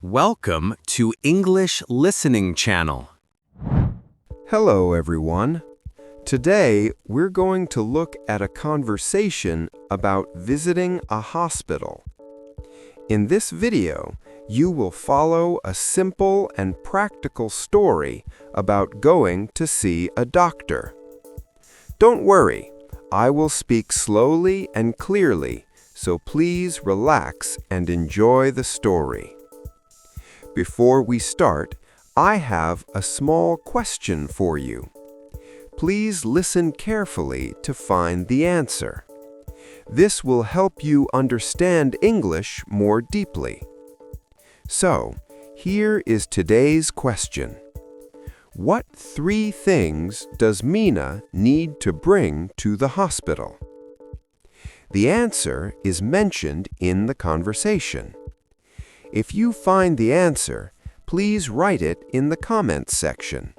Welcome to English Listening Channel. Hello, everyone. Today, we're going to look at a conversation about visiting a hospital. In this video, you will follow a simple and practical story about going to see a doctor. Don't worry, I will speak slowly and clearly, so please relax and enjoy the story. Before we start, I have a small question for you. Please listen carefully to find the answer. This will help you understand English more deeply. So, here is today's question. What 3 things does Mina need to bring to the hospital? The answer is mentioned in the conversation. If you find the answer, please write it in the comments section.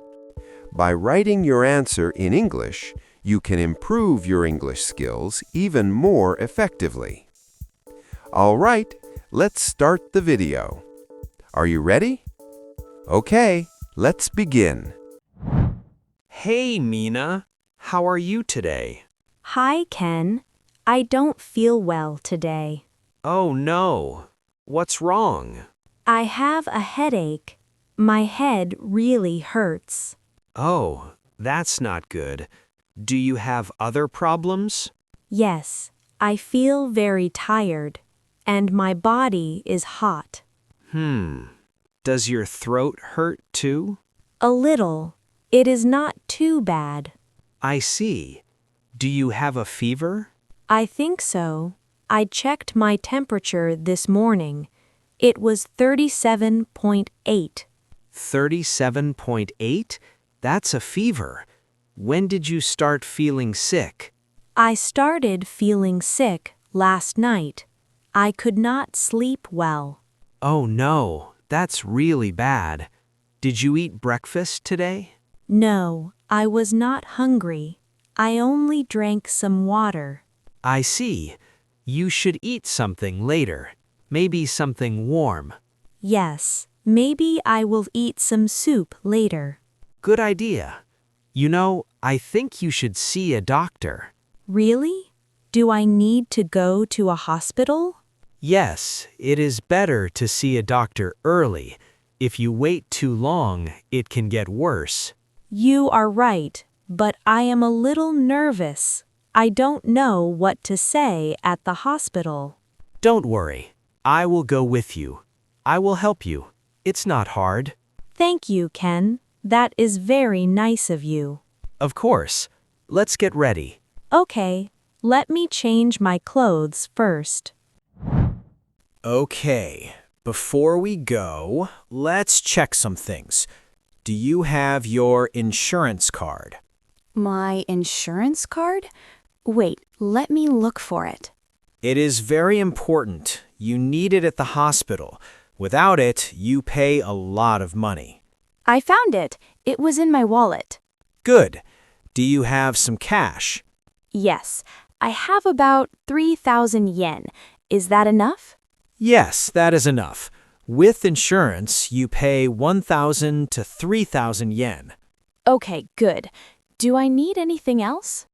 By writing your answer in English, you can improve your English skills even more effectively. All right, let's start the video. Are you ready? Okay, let's begin. Hey, Mina. How are you today? Hi, Ken. I don't feel well today. Oh, no. What's wrong? I have a headache. My head really hurts. Oh, that's not good. Do you have other problems? Yes, I feel very tired, and my body is hot. Does your throat hurt too? A little. It is not too bad. I see. Do you have a fever? I think so. I checked my temperature this morning. It was 37.8. 37.8? That's a fever. When did you start feeling sick? I started feeling sick last night. I could not sleep well. Oh, no. That's really bad. Did you eat breakfast today? No, I was not hungry. I only drank some water. I see. You should eat something later. Maybe something warm. Yes, maybe I will eat some soup later. Good idea. You know, I think you should see a doctor. Really? Do I need to go to a hospital? Yes, it is better to see a doctor early. If you wait too long, it can get worse. You are right, but I am a little nervous. I don't know what to say at the hospital. Don't worry. I will go with you. I will help you. It's not hard. Thank you, Ken. That is very nice of you. Of course. Let's get ready. Okay, let me change my clothes first. Okay, before we go, let's check some things. Do you have your insurance card? My insurance card? Wait, let me look for it. It is very important. You need it at the hospital. Without it, you pay a lot of money. I found it. It was in my wallet. Good. Do you have some cash? Yes, I have about 3,000 yen. Is that enough? Yes, that is enough. With insurance, you pay 1,000 to 3,000 yen. Okay, good. Do I need anything else?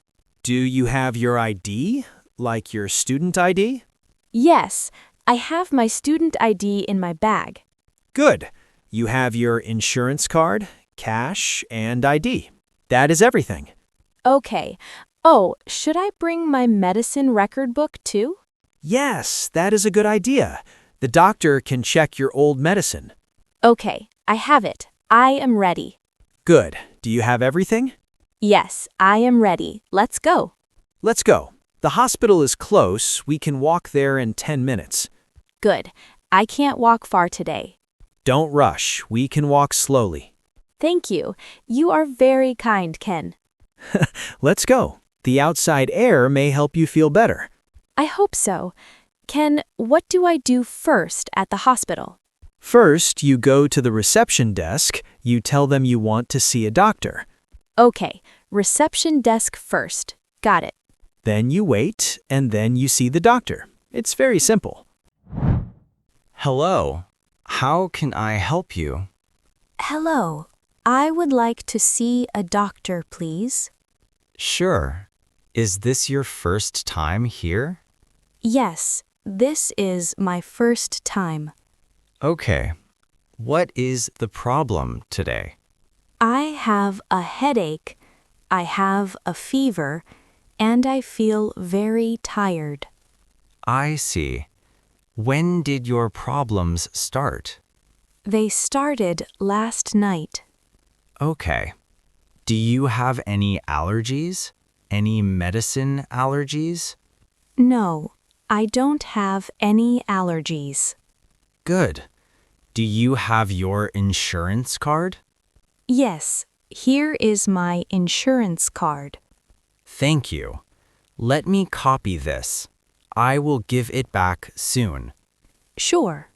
Do you have your ID, like your student ID? Yes, I have my student ID in my bag. Good. You have your insurance card, cash, and ID. That is everything. Okay. Oh, should I bring my medicine record book too? Yes, that is a good idea. The doctor can check your old medicine. Okay, I have it. I am ready. Good. Do you have everything? Yes, I am ready. Let's go. Let's go. The hospital is close. We can walk there in 10 minutes. Good. I can't walk far today. Don't rush. We can walk slowly. Thank you. You are very kind, Ken. Let's go. The outside air may help you feel better. I hope so. Ken, what do I do first at the hospital? First, you go to the reception desk. You tell them you want to see a doctor. Okay, reception desk first. Got it. Then you wait, and then you see the doctor. It's very simple. Hello. How can I help you? Hello. I would like to see a doctor, please. Sure. Is this your first time here? Yes, this is my first time. Okay. What is the problem today? I have a headache, I have a fever, and I feel very tired. I see. When did your problems start? They started last night. Okay. Do you have any allergies? Any medicine allergies? No, I don't have any allergies. Good. Do you have your insurance card? Yes, here is my insurance card. Thank you. Let me copy this. I will give it back soon. Sure.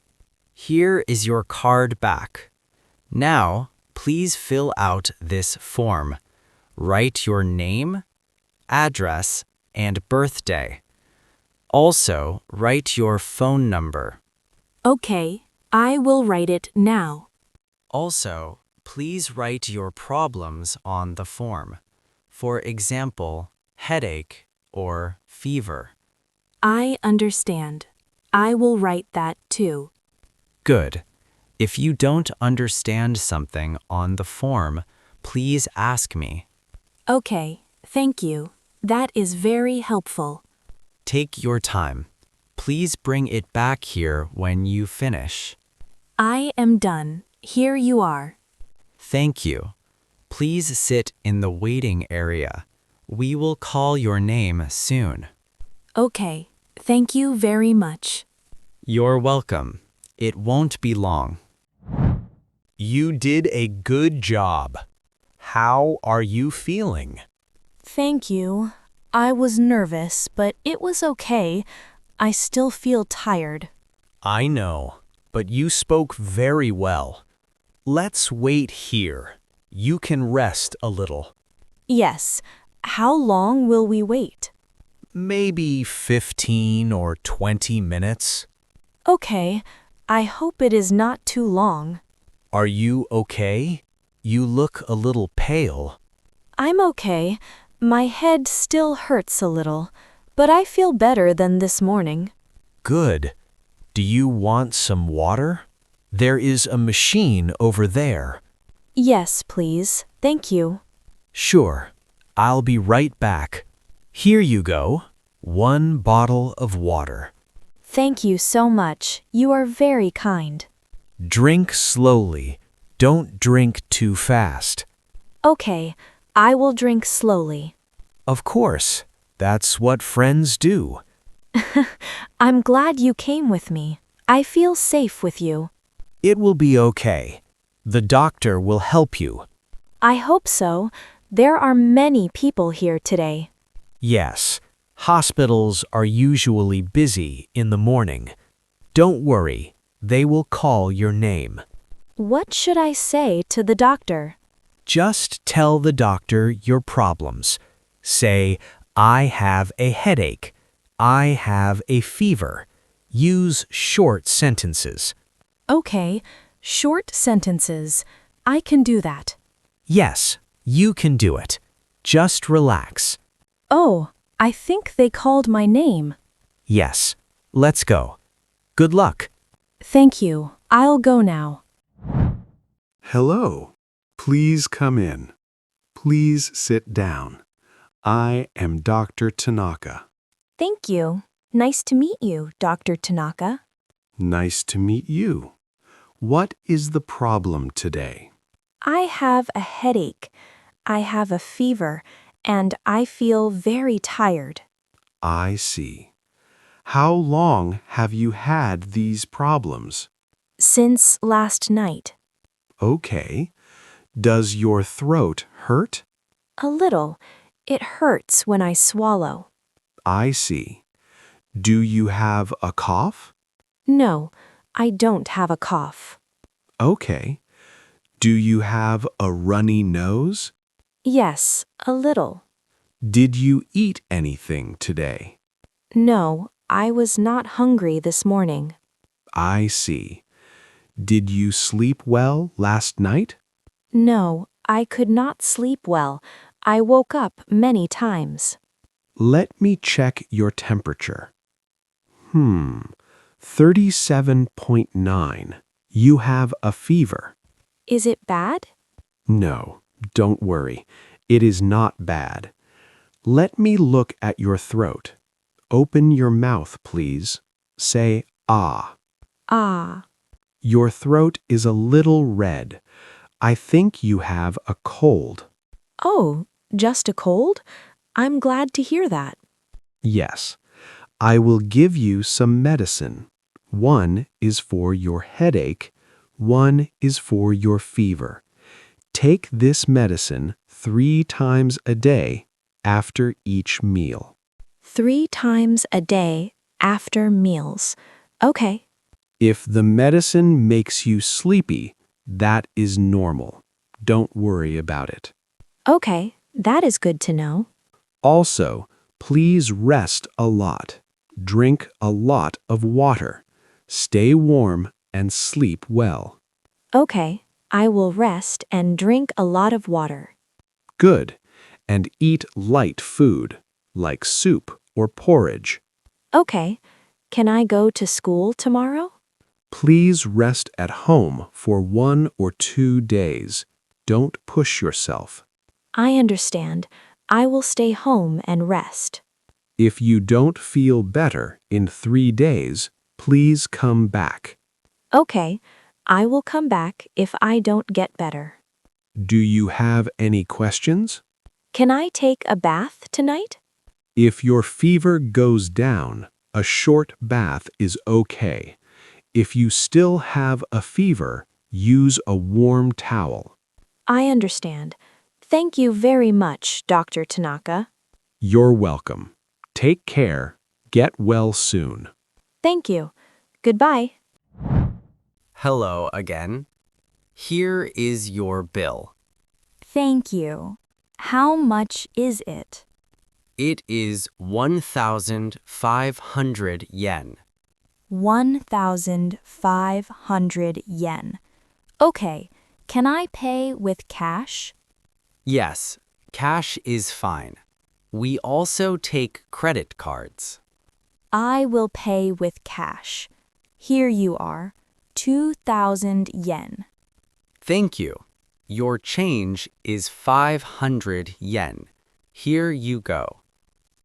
Here is your card back. Now, please fill out this form. Write your name, address, and birthday. Also, write your phone number. Okay, I will write it now. Also, please write your problems on the form. For example, headache or fever. I understand. I will write that too. Good. If you don't understand something on the form, please ask me. Okay, thank you. That is very helpful. Take your time. Please bring it back here when you finish. I am done. Here you are. Thank you. Please sit in the waiting area. We will call your name soon. Okay, thank you very much. You're welcome. It won't be long. You did a good job. How are you feeling? Thank you. I was nervous, but it was okay. I still feel tired. I know, but you spoke very well. Let's wait here. You can rest a little. Yes. How long will we wait? Maybe 15 or 20 minutes. Okay. I hope it is not too long. Are you okay? You look a little pale. I'm okay. My head still hurts a little, but I feel better than this morning. Good. Do you want some water? There is a machine over there. Yes, please. Thank you. Sure. I'll be right back. Here you go. 1 bottle of water. Thank you so much. You are very kind. Drink slowly. Don't drink too fast. Okay, I will drink slowly. Of course. That's what friends do. I'm glad you came with me. I feel safe with you. It will be okay. The doctor will help you. I hope so. There are many people here today. Yes, hospitals are usually busy in the morning. Don't worry, they will call your name. What should I say to the doctor? Just tell the doctor your problems. Say, I have a headache. I have a fever. Use short sentences. Okay, short sentences. I can do that. Yes, you can do it. Just relax. Oh, I think they called my name. Yes, let's go. Good luck. Thank you. I'll go now. Hello. Please come in. Please sit down. I am Dr. Tanaka. Thank you. Nice to meet you, Dr. Tanaka. Nice to meet you. What is the problem today? I have a headache. I have a fever, and I feel very tired. I see. How long have you had these problems? Since last night. Okay. Does your throat hurt? A little. It hurts when I swallow. I see. Do you have a cough? No, I don't have a cough. Okay. Do you have a runny nose? Yes, a little. Did you eat anything today? No, I was not hungry this morning. I see. Did you sleep well last night? No, I could not sleep well. I woke up many times. Let me check your temperature. 37.9. You have a fever. Is it bad? No, don't worry. It is not bad. Let me look at your throat. Open your mouth, please. Say ah. Ah. Your throat is a little red. I think you have a cold. Oh, just a cold? I'm glad to hear that. Yes. I will give you some medicine. One is for your headache. One is for your fever. Take this medicine 3 times a day after each meal. 3 times a day after meals. Okay. If the medicine makes you sleepy, that is normal. Don't worry about it. Okay, that is good to know. Also, please rest a lot. Drink a lot of water. Stay warm and sleep well. Okay, I will rest and drink a lot of water. Good. And eat light food, like soup or porridge. Okay, can I go to school tomorrow? Please rest at home for 1 or 2 days. Don't push yourself. I understand. I will stay home and rest. If you don't feel better in 3 days, please come back. Okay, I will come back if I don't get better. Do you have any questions? Can I take a bath tonight? If your fever goes down, a short bath is okay. If you still have a fever, use a warm towel. I understand. Thank you very much, Dr. Tanaka. You're welcome. Take care. Get well soon. Thank you. Goodbye. Hello again. Here is your bill. Thank you. How much is it? It is 1,500 yen. 1,500 yen. Okay, can I pay with cash? Yes, cash is fine. We also take credit cards. I will pay with cash. Here you are, 2,000 yen. Thank you. Your change is 500 yen. Here you go.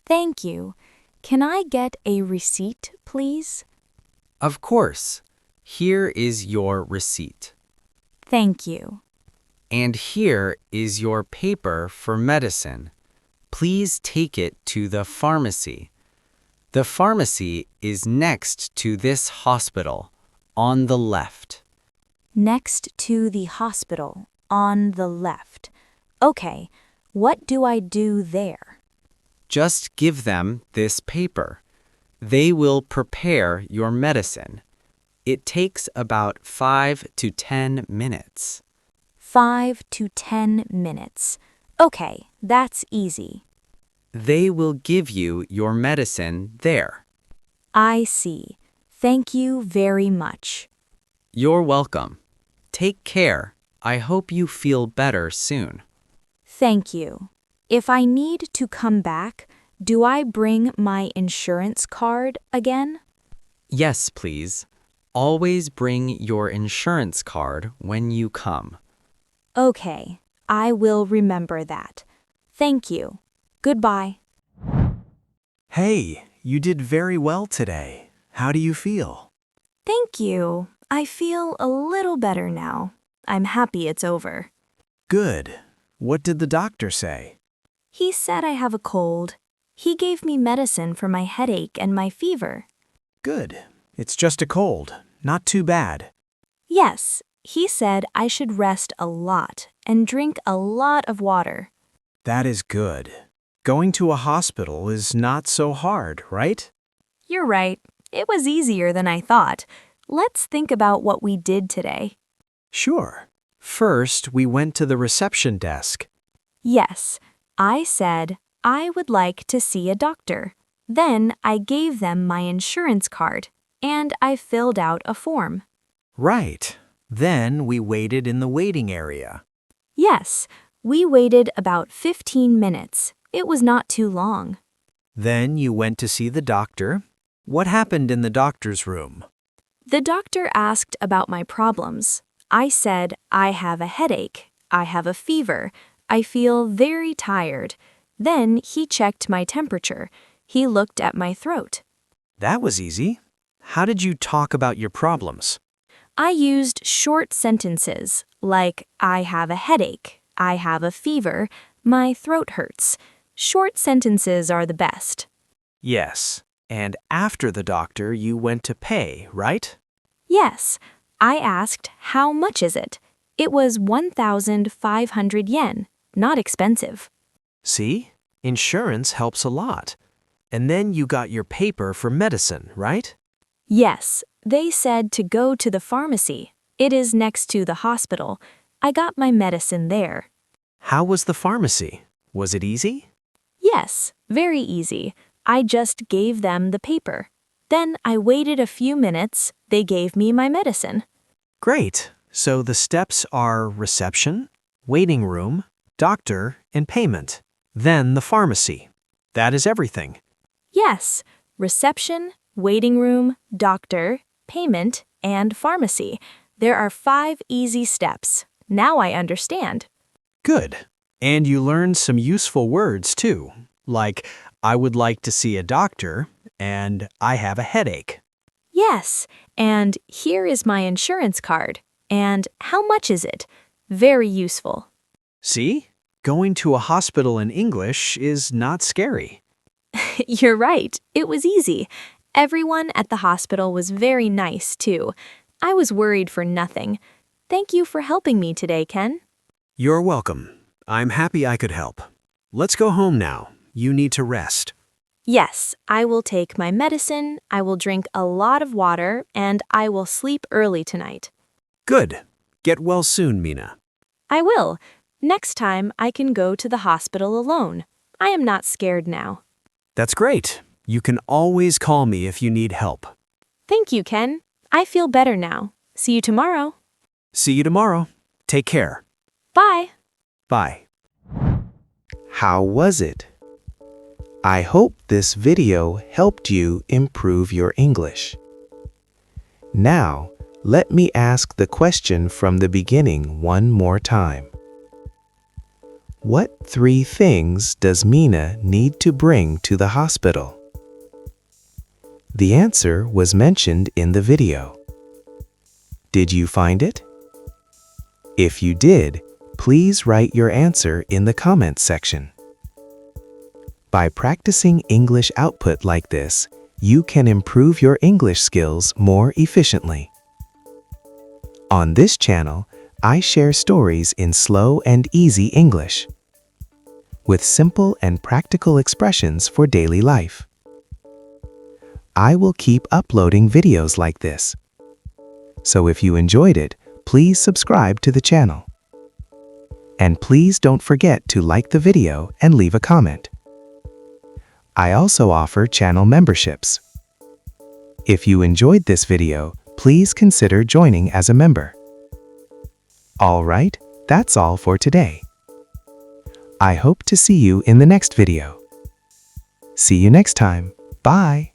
Thank you. Can I get a receipt, please? Of course. Here is your receipt. Thank you. And here is your paper for medicine. Please take it to the pharmacy. The pharmacy is next to this hospital, on the left. Next to the hospital, on the left. Okay, what do I do there? Just give them this paper. They will prepare your medicine. It takes about 5 to 10 minutes. 5 to 10 minutes. Okay, that's easy. They will give you your medicine there. I see. Thank you very much. You're welcome. Take care. I hope you feel better soon. Thank you. If I need to come back, do I bring my insurance card again? Yes, please. Always bring your insurance card when you come. Okay, I will remember that. Thank you. Goodbye. Hey, you did very well today. How do you feel? Thank you. I feel a little better now. I'm happy it's over. Good. What did the doctor say? He said I have a cold. He gave me medicine for my headache and my fever. Good. It's just a cold. Not too bad. Yes, he said I should rest a lot and drink a lot of water. That is good. Going to a hospital is not so hard, right? You're right. It was easier than I thought. Let's think about what we did today. Sure. First, we went to the reception desk. Yes, I said I would like to see a doctor. Then I gave them my insurance card, and I filled out a form. Right. Then we waited in the waiting area. Yes, we waited about 15 minutes. It was not too long. Then you went to see the doctor. What happened in the doctor's room? The doctor asked about my problems. I said, I have a headache. I have a fever. I feel very tired. Then he checked my temperature. He looked at my throat. That was easy. How did you talk about your problems? I used short sentences like, I have a headache. I have a fever. My throat hurts. Short sentences are the best. Yes. And after the doctor, you went to pay, right? Yes. I asked, how much is it? It was 1,500 yen. Not expensive. See? Insurance helps a lot. And then you got your paper for medicine, right? Yes. They said to go to the pharmacy. It is next to the hospital. I got my medicine there. How was the pharmacy? Was it easy? Yes, very easy. I just gave them the paper. Then I waited a few minutes. They gave me my medicine. Great. So the steps are reception, waiting room, doctor, and payment. Then the pharmacy. That is everything. Yes, reception, waiting room, doctor, payment, and pharmacy. There are 5 easy steps. Now I understand. Good. And you learned some useful words too, like I would like to see a doctor and I have a headache. Yes, and here is my insurance card. And how much is it? Very useful. See? Going to a hospital in English is not scary. You're right. It was easy. Everyone at the hospital was very nice, too. I was worried for nothing. Thank you for helping me today, Ken. You're welcome. I'm happy I could help. Let's go home now. You need to rest. Yes, I will take my medicine, I will drink a lot of water, and I will sleep early tonight. Good. Get well soon, Mina. I will. Next time, I can go to the hospital alone. I am not scared now. That's great. You can always call me if you need help. Thank you, Ken. I feel better now. See you tomorrow. See you tomorrow. Take care. Bye. Bye. How was it? I hope this video helped you improve your English. Now, let me ask the question from the beginning one more time. What 3 things does Mina need to bring to the hospital? The answer was mentioned in the video. Did you find it? If you did, please write your answer in the comments section. By practicing English output like this, you can improve your English skills more efficiently. On this channel, I share stories in slow and easy English, with simple and practical expressions for daily life. I will keep uploading videos like this. So if you enjoyed it, please subscribe to the channel. And please don't forget to like the video and leave a comment. I also offer channel memberships. If you enjoyed this video, please consider joining as a member. All right, that's all for today. I hope to see you in the next video. See you next time. Bye.